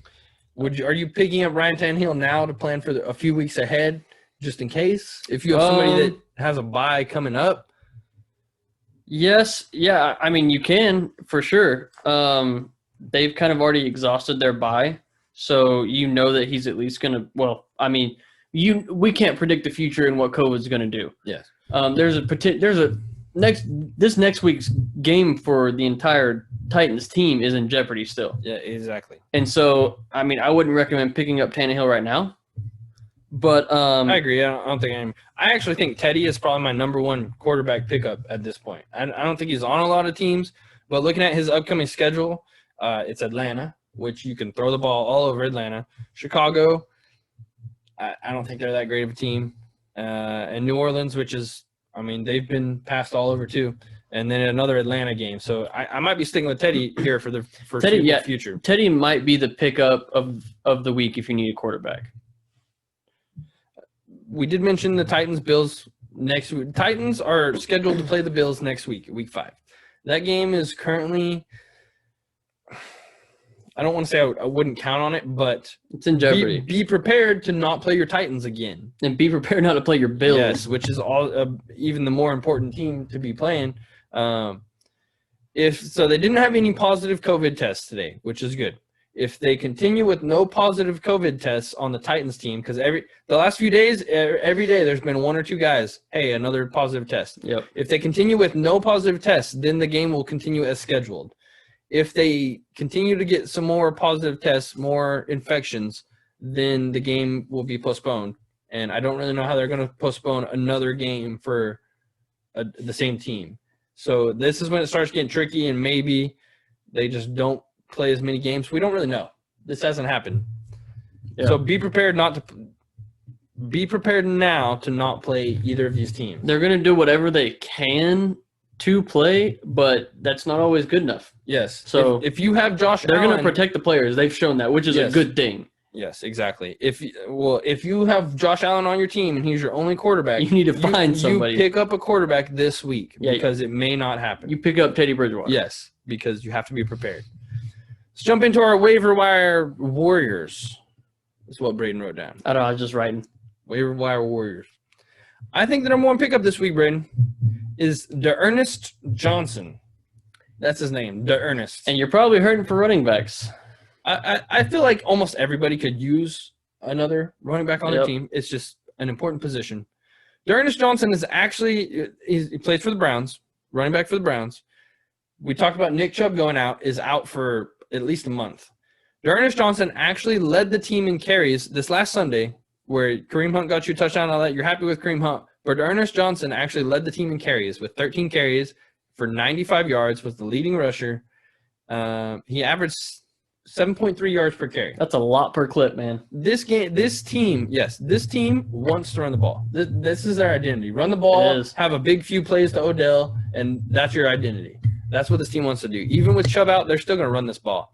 S2: Are you picking up Ryan Tannehill now to plan for a few weeks ahead, just in case? If you have somebody that has a bye coming up.
S3: Yes. Yeah. I mean, you can for sure. They've kind of already exhausted their bye. So you know that he's at least going to – well, I mean, we can't predict the future and what COVID is going to do.
S2: Yes.
S3: This next week's game for the entire Titans team is in jeopardy still.
S2: Yeah, exactly.
S3: And so, I mean, I wouldn't recommend picking up Tannehill right now. But
S2: I agree. I don't think I actually think Teddy is probably my number one quarterback pickup at this point. I don't think he's on a lot of teams, but looking at his upcoming schedule, it's Atlanta, which you can throw the ball all over Atlanta. Chicago, I don't think they're that great of a team. And New Orleans, which is, I mean, they've been passed all over too. And then another Atlanta game. So I might be sticking with Teddy here for the future.
S3: Teddy might be the pickup of the week if you need a quarterback.
S2: We did mention the Titans-Bills next week. Titans are scheduled to play the Bills next week, week 5. That game is currently – I don't want to say I wouldn't count on it, but
S3: it's in jeopardy.
S2: Be prepared to not play your Titans again.
S3: And be prepared not to play your Bills.
S2: Yes, which is even the more important team to be playing. So they didn't have any positive COVID tests today, which is good. If they continue with no positive COVID tests on the Titans team, because the last few days, every day there's been 1 or 2 guys, hey, another positive test.
S3: Yep.
S2: If they continue with no positive tests, then the game will continue as scheduled. If they continue to get some more positive tests, more infections, then the game will be postponed. And I don't really know how they're going to postpone another game for the same team. So this is when it starts getting tricky, and maybe they just don't play as many games. We don't really know. This hasn't happened. Yeah. So be prepared now to not play either of these teams.
S3: They're going to do whatever they can to play, but that's not always good enough.
S2: Yes.
S3: So
S2: if you have Josh
S3: Allen, they're going to protect the players. They've shown that, which is a good thing.
S2: Yes, exactly. If you have Josh Allen on your team and he's your only quarterback,
S3: you need to find somebody.
S2: You pick up a quarterback this week because it may not happen.
S3: You pick up Teddy Bridgewater.
S2: Yes, because you have to be prepared. Let's jump into our waiver wire warriors. That's what Braden wrote down.
S3: I don't know. I was just writing.
S2: Waiver wire warriors. I think the number 1 pickup this week, Braden, is D'Ernest Johnson. That's his name, D'Ernest.
S3: And you're probably hurting for running backs.
S2: I feel like almost everybody could use another running back on their team. It's just an important position. D'Ernest Johnson is actually he plays for the Browns, running back for the Browns. We talked about Nick Chubb going out, is out for at least a month. D'Ernest Johnson actually led the team in carries this last Sunday, where Kareem Hunt got you a touchdown and all that. You're happy with Kareem Hunt. But D'Ernest Johnson actually led the team in carries with 13 carries for 95 yards, was the leading rusher. He averaged 7.3 yards per carry.
S3: That's a lot per clip, man.
S2: This team wants to run the ball. This is their identity. Run the ball, have a big few plays to Odell, and that's your identity. That's what this team wants to do. Even with Chubb out, they're still going to run this ball.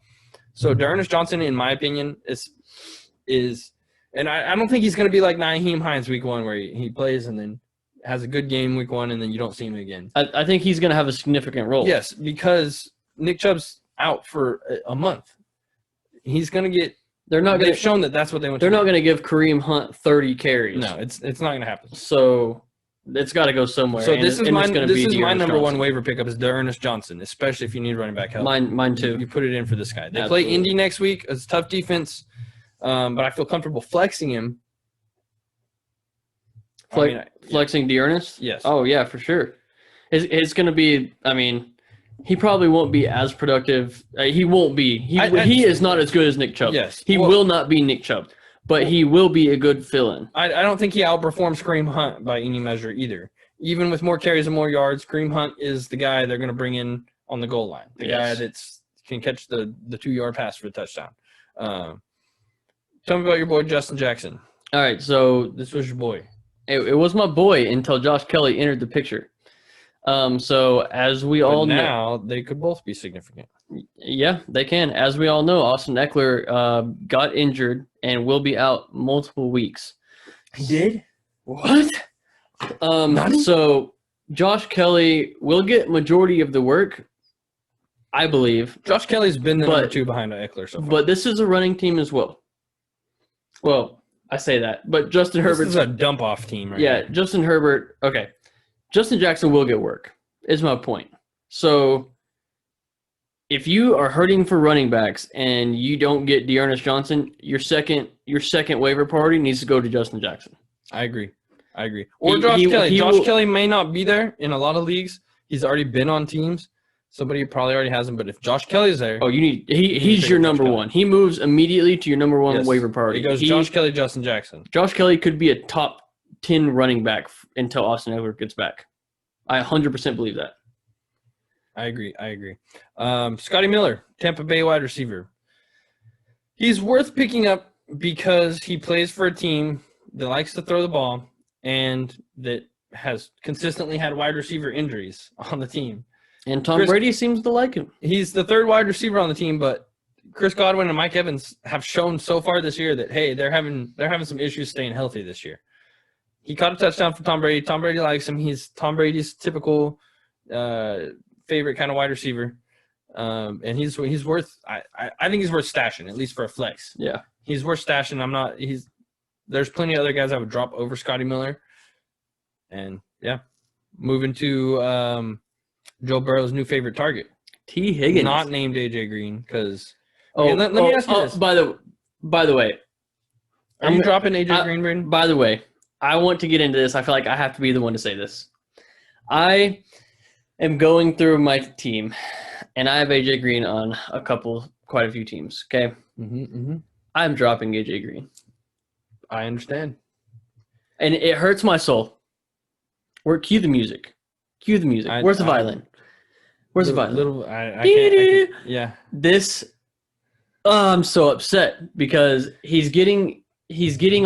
S2: So D'Ernest Johnson, in my opinion, is and I don't think he's going to be like Nyheim Hines week 1 where he plays and then has a good game week 1 and then you don't see him again.
S3: I think he's going to have a significant role.
S2: Yes, because Nick Chubb's out for a month. He's going to get. They've shown that that's what they want.
S3: They're not going to give Kareem Hunt 30 carries.
S2: No, it's not going to happen.
S3: So it's got to go somewhere.
S2: So this is my number
S3: Johnson.
S2: one waiver pickup is D'Ernest Johnson, especially if you need running back help.
S3: Mine too.
S2: You put it in for this guy. They
S3: Absolutely.
S2: play Indy next week. It's a tough defense, but I feel comfortable flexing him.
S3: Flexing D'Ernest?
S2: Yes.
S3: Oh, yeah, for sure. It's going to be – I mean, he probably won't be as productive. He won't be. He is not as good as Nick Chubb.
S2: Yes.
S3: He will not be Nick Chubb, but he will be a good fill-in.
S2: I don't think he outperforms Kareem Hunt by any measure either. Even with more carries and more yards, Kareem Hunt is the guy they're going to bring in on the goal line. The guy that's can catch the 2-yard pass for a touchdown. Tell me about your boy Justin Jackson.
S3: All right, so
S2: This was your boy.
S3: it was my boy until Josh Kelly entered the picture. So as we all know,
S2: now they could both be significant.
S3: yeah, they can. As we all know, Austin Eckler got injured and will be out multiple weeks.
S2: He did?
S3: What? So Josh Kelly will get majority of the work, I believe.
S2: Josh Kelly's been the number 2 behind Eckler so far.
S3: But this is a running team as well. Well, I say that, but Justin Herbert's
S2: This is a dump-off team right
S3: yeah,
S2: now.
S3: Justin Herbert. Okay, Justin Jackson will get work. Is my point. So if you are hurting for running backs and you don't get D'Ernest Johnson, your second waiver priority needs to go to Justin Jackson.
S2: I agree. Or Josh Kelly. Josh Kelly may not be there in a lot of leagues. He's already been on teams. Somebody probably already has him. But if Josh Kelly's there,
S3: he's your number one. He moves immediately to your number one waiver priority.
S2: It goes Josh Kelly, Justin Jackson.
S3: Josh Kelly could be a top 10 running back until Austin Eckler gets back. I 100% believe that.
S2: I agree. Scotty Miller, Tampa Bay wide receiver. He's worth picking up because he plays for a team that likes to throw the ball and that has consistently had wide receiver injuries on the team.
S3: And Tom Brady seems to like him.
S2: He's the third wide receiver on the team, but Chris Godwin and Mike Evans have shown so far this year that, hey, they're having some issues staying healthy this year. He caught a touchdown from Tom Brady. Tom Brady likes him. He's Tom Brady's typical favorite kind of wide receiver. And he's worth I think he's worth stashing, at least for a flex.
S3: Yeah.
S2: He's worth stashing. There's plenty of other guys I would drop over Scotty Miller. And yeah. Moving to Joe Burrow's new favorite target.
S3: T. Higgins.
S2: Not named AJ Green, because
S3: let me ask you this. By the way.
S2: Are you dropping AJ Green, Braden?
S3: By the way, I want to get into this. I feel like I have to be the one to say this. I am going through my team, and I have AJ Green on quite a few teams. Okay, I'm dropping AJ Green.
S2: I understand,
S3: and it hurts my soul. Cue the music. Where's the violin? Where's the violin?
S2: I can't. Yeah.
S3: I'm so upset because he's getting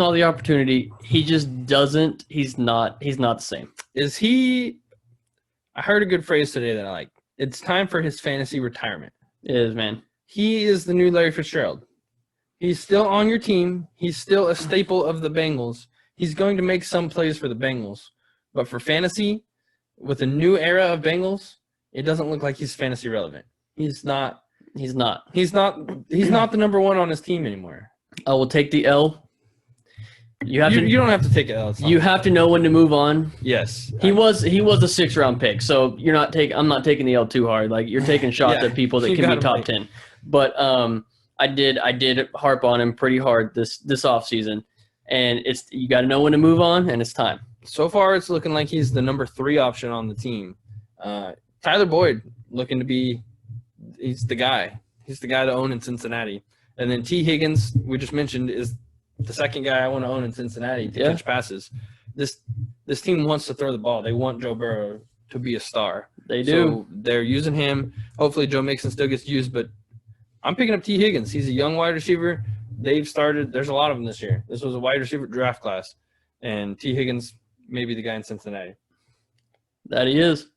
S3: all the opportunity. He just doesn't. He's not the same.
S2: Is he? I heard a good phrase today that I like. It's time for his fantasy retirement.
S3: It is, man.
S2: He is the new Larry Fitzgerald. He's still on your team. He's still a staple of the Bengals. He's going to make some plays for the Bengals. But for fantasy, with a new era of Bengals, it doesn't look like he's fantasy relevant. He's not. He's not the number one on his team anymore.
S3: I will take the L. You
S2: don't have to take it L.
S3: You have to know when to move on.
S2: Yes.
S3: He was a 6th round pick, so I'm not taking the L too hard. Like, you're taking shots at people that can be top 10. But I did harp on him pretty hard this offseason. And you got to know when to move on, and it's time.
S2: So far, it's looking like he's the number 3 option on the team. Tyler Boyd looking to be – he's the guy. He's the guy to own in Cincinnati. And then T. Higgins, we just mentioned, is the second guy I want to own in Cincinnati to catch passes. This team wants to throw the ball. They want Joe Burrow to be a star.
S3: They do.
S2: So they're using him. Hopefully Joe Mixon still gets used, but I'm picking up T. Higgins. He's a young wide receiver. There's a lot of them this year. This was a wide receiver draft class, and T. Higgins may be the guy in Cincinnati.
S3: That he is.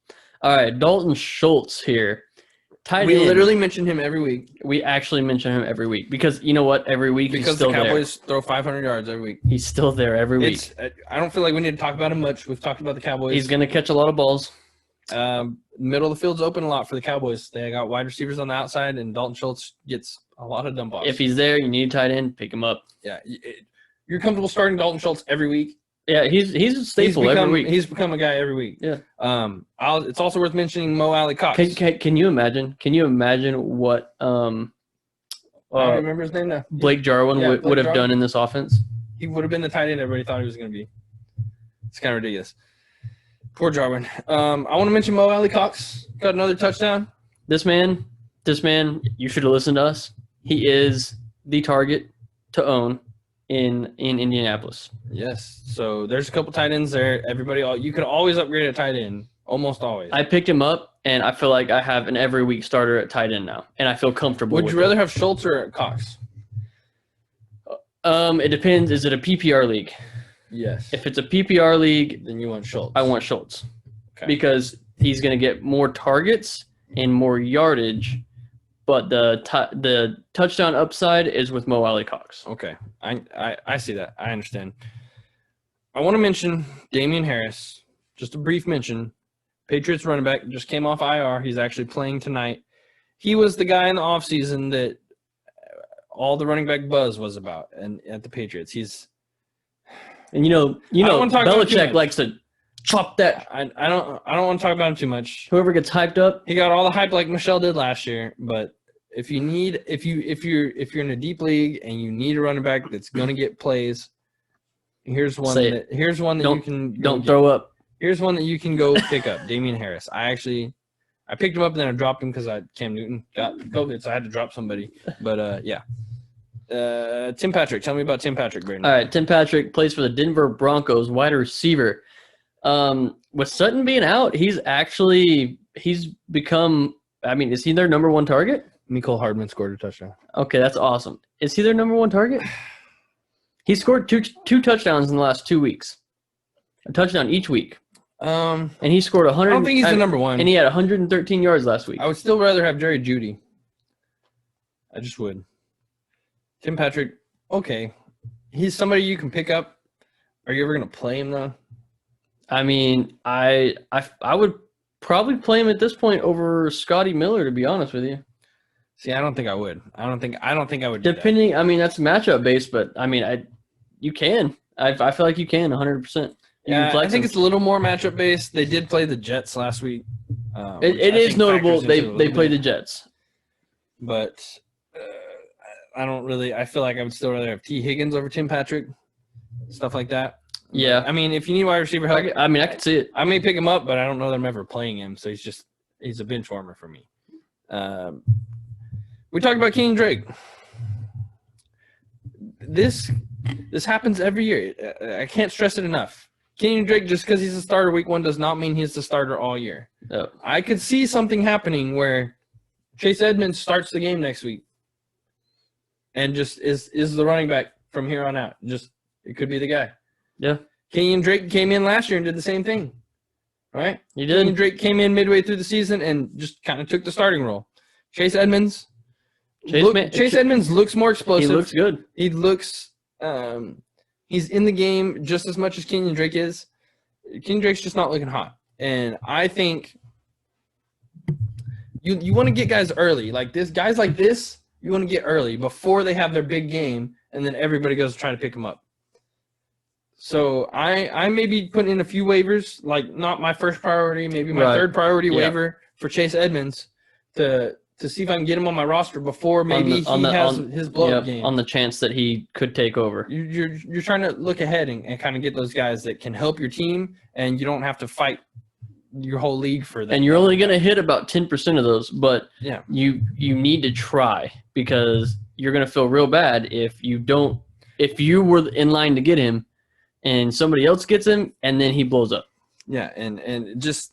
S3: All right, Dalton Schultz here.
S2: We literally mention him every week.
S3: We actually mention him every week because you know what? Every week he's still there.
S2: Because the Cowboys throw 500 yards every week.
S3: He's still there every week.
S2: I don't feel like we need to talk about him much. We've talked about the Cowboys.
S3: He's going to catch a lot of balls.
S2: Middle of the field's open a lot for the Cowboys. They got wide receivers on the outside, and Dalton Schultz gets a lot of dump offs.
S3: If he's there, you need a tight end, pick him up.
S2: Yeah, you're comfortable starting Dalton Schultz every week.
S3: Yeah, he's a staple every week.
S2: He's become a guy every week.
S3: Yeah.
S2: It's also worth mentioning Mo Alley Cox.
S3: Can you imagine? Can you imagine what
S2: I don't remember his name now.
S3: Blake Jarwin would have done in this offense?
S2: He would have been the tight end everybody thought he was going to be. It's kind of ridiculous. Poor Jarwin. I want to mention Mo Alley Cox got another touchdown.
S3: This man, you should have listened to us. He is the target to own in Indianapolis.
S2: Yes. So there's a couple tight ends there. You can always upgrade a tight end. Almost always.
S3: I picked him up, and I feel like I have an every week starter at tight end now, and I feel comfortable.
S2: Would you rather have Schultz or Cox?
S3: It depends. Is it a PPR league?
S2: Yes.
S3: If it's a PPR league,
S2: Then you want Schultz.
S3: I want Schultz
S2: Okay.
S3: because he's going to get more targets and more yardage, but the touchdown upside is with Mo Alley Cox.
S2: Okay. I see that. I understand. I want to mention Damian Harris. Just a brief mention. Patriots running back just came off IR. He's actually playing tonight. He was the guy in the offseason that all the running back buzz was about and at the Patriots.
S3: And you know, Belichick likes to chop that.
S2: I don't want to talk about him too much.
S3: Whoever gets hyped up,
S2: He got all the hype like Michelle did last year, but if you're in a deep league and you need a running back that's going to get plays, here's one
S3: Say
S2: that you can
S3: don't throw up.
S2: Here's one that you can go pick up, Damian Harris. I picked him up and then I dropped him because Cam Newton got COVID, so I had to drop somebody. But yeah. Tim Patrick. Tell me about Tim Patrick, Brandon.
S3: All right, Tim Patrick plays for the Denver Broncos, wide receiver. With Sutton being out, he's become. I mean, is he their number one target?
S2: Mecole Hardman scored a touchdown.
S3: Okay, that's awesome. Is he their number one target? He scored two touchdowns in the last 2 weeks. A touchdown each week. And he scored 100.
S2: I don't think he's the number one.
S3: And he had 113 yards last week.
S2: I would still rather have Jerry Jeudy. I just would. Tim Patrick, okay. He's somebody you can pick up. Are you ever going to play him, though?
S3: I mean, I would probably play him at this point over Scotty Miller, to be honest with you.
S2: See, I don't think I would. I don't think I would do that.
S3: Depending, I mean, that's matchup based, but I mean, you can. I feel like you can 100%.
S2: Yeah, I think it's a little more matchup based. They did play the Jets last week.
S3: It is notable they played the Jets.
S2: But I don't really – I feel like I would still rather have T. Higgins over Tim Patrick, stuff like that.
S3: Yeah.
S2: I mean, if you need wide receiver help –
S3: I mean, I can see it.
S2: I may pick him up, but I don't know that I'm ever playing him. So he's a bench warmer for me. We talked about Kenyon Drake. This happens every year. I can't stress it enough. Kenyon Drake, just because he's a starter week one, does not mean he's the starter all year.
S3: No.
S2: I could see something happening where Chase Edmonds starts the game next week and just is the running back from here on out. Just it could be the guy.
S3: Yeah.
S2: Kenyon Drake came in last year and did the same thing. Right?
S3: He did.
S2: Kenyon Drake came in midway through the season and just kind of took the starting role. Chase Edmonds. Chase Edmonds looks more explosive.
S3: He looks good.
S2: He looks he's in the game just as much as Kenyon Drake is. Kenyon Drake's just not looking hot. And I think you want to get guys early. Guys like this, you want to get early before they have their big game, and then everybody goes to try to pick them up. So I may be putting in a few waivers, like not my first priority, maybe my third priority waiver for Chase Edmonds to see if I can get him on my roster before maybe he has his blow-up game.
S3: On the chance that he could take over.
S2: You're trying to look ahead and kind of get those guys that can help your team, and you don't have to fight your whole league for that.
S3: And you're only going to hit about 10% of those, but
S2: yeah,
S3: you need to try, because you're going to feel real bad if you were in line to get him and somebody else gets him and then he blows up.
S2: Yeah, and just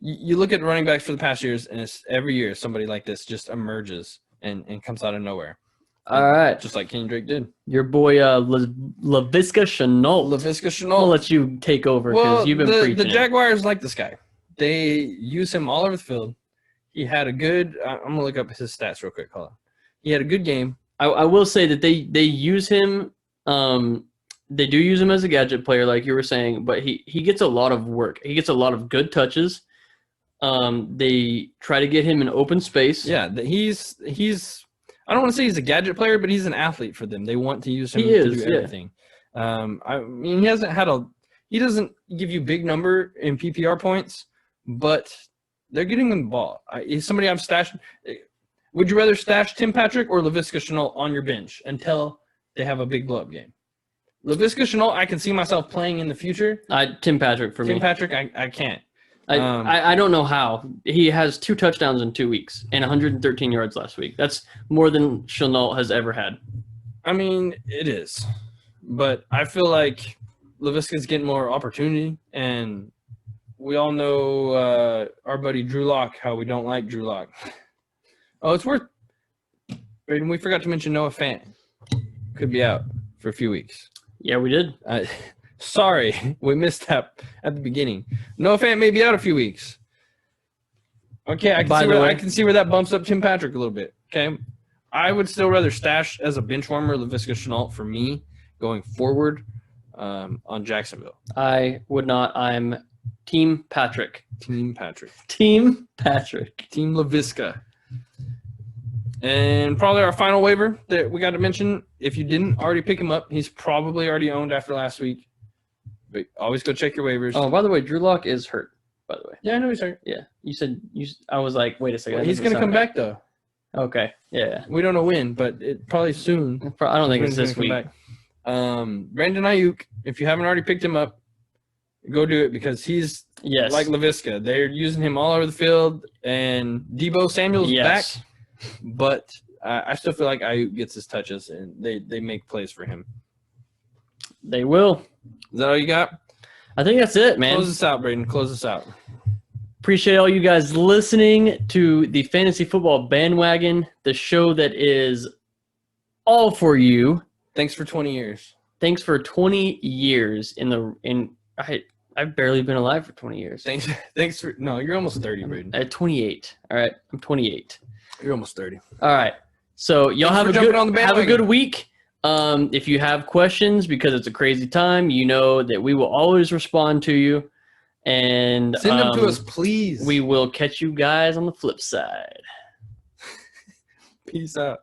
S2: you look at running backs for the past years, and it's every year somebody like this just emerges and comes out of nowhere.
S3: All right.
S2: Just like Kenyon Drake did.
S3: Your boy Laviska Shenault. I'll let you take over because you've been preaching.
S2: The Jaguars like this guy. They use him all over the field. He had a good I'm going to look up his stats real quick. Hold on. He had a good game.
S3: I will say that they use him they do use him as a gadget player like you were saying, but he gets a lot of work. He gets a lot of good touches. They try to get him in open space.
S2: Yeah, he's. I don't want to say he's a gadget player, but he's an athlete for them. They want to use him
S3: He
S2: to
S3: is,
S2: do
S3: yeah.
S2: everything. I mean, he doesn't give you big number in PPR points, but they're getting him the ball. He's somebody I've stashed. Would you rather stash Tim Patrick or Laviska Shenault on your bench until they have a big blow-up game? Laviska Shenault, I can see myself playing in the future.
S3: Tim Patrick for me.
S2: Tim Patrick, I can't.
S3: I don't know how. He has 2 touchdowns in 2 weeks and 113 yards last week. That's more than Shenault has ever had.
S2: I mean, it is. But I feel like Laviska's getting more opportunity, and we all know our buddy Drew Lock, how we don't like Drew Lock. Oh, it's worth – we forgot to mention Noah Fant. Could be out for a few weeks.
S3: Yeah, we did.
S2: Sorry, we missed that at the beginning. Noah Fant may be out a few weeks. Okay, I can see where that bumps up Tim Patrick a little bit. Okay, I would still rather stash as a bench warmer Laviska Shenault for me going forward on Jacksonville.
S3: I would not. I'm Team Patrick.
S2: Team Patrick.
S3: Team Patrick.
S2: Team Laviska. And probably our final waiver that we got to mention, if you didn't already pick him up, he's probably already owned after last week. But always go check your waivers.
S3: Oh, by the way, Drew Lock is hurt, by the way.
S2: Yeah, I know he's hurt.
S3: Yeah. You said I was like, wait a second.
S2: Well, he's going to come back, though.
S3: Okay. Yeah.
S2: We don't know when, but probably soon.
S3: I don't think it's this week.
S2: Brandon Ayuk, if you haven't already picked him up, go do it because he's like Laviska. They're using him all over the field, and Deebo Samuel's back. But I still feel like Ayuk gets his touches, and they make plays for him.
S3: They will.
S2: Is that all you got?
S3: I think that's it, man.
S2: Close this out, Braden. Close this out.
S3: Appreciate all you guys listening to the Fantasy Football Bandwagon, the show that is all for you.
S2: Thanks for 20 years.
S3: Thanks for 20 years I've barely been alive for 20 years.
S2: Thanks for no, you're almost 30, Braden.
S3: At 28. All right, I'm 28.
S2: You're almost 30.
S3: All right. So y'all have a good week. If you have questions, because it's a crazy time, you know that we will always respond to you. And
S2: send them to us, please.
S3: We will catch you guys on the flip side.
S2: Peace out.